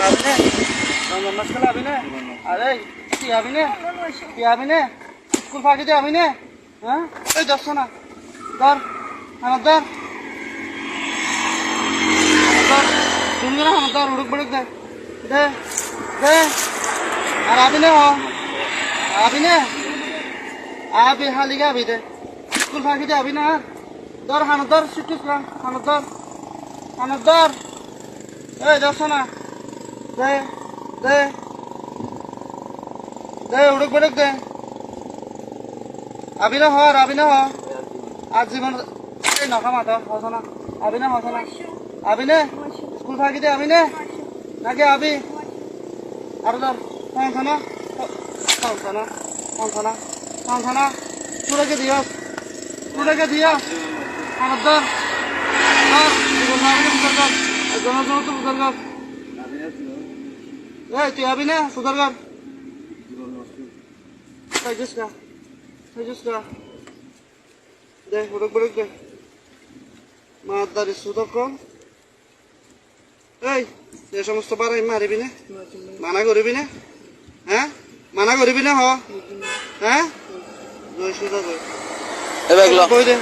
আবিনে নমস্কার আবিনে আরে কি আবিনে কি আবিনে স্কুল ফাঁকি দে আবিনে হ্যাঁ এই যাচ্ছ না ধর আমার ধর তুমি না আমার ধর উড়ুক বুড়ুক দে দে দে আর আবিনে হ আবিনে আবি হালিগা আবি দে স্কুল ফাঁকি দে আবিনে আর ধর হানো ধর শিখছিস না হানো ধর এই যাচ্ছ না দে দে দে উড়ুক বুড়ুক দে আবিনে হ আর আবিনে হ আর জীবন এই নখা মাথা হস না আবিনে হস না আবিনে স্কুল ফাঁকি দে আবিনে নাকি আবি আর ধর পৌঁছানো পৌঁছানো পৌঁছানো পৌঁছানো তুড়েকে দিয়স আমার ধর তুই আবি না সুদার কর দে উড়ুক বুড়ুক দে মার দাঁড়ি সুদক কম এই এ সমস্ত পারাই মারিবি না মানা করবি না হ্যাঁ মানা করবি না হ হ্যাঁ জয় সুদা জয় এবার বই দে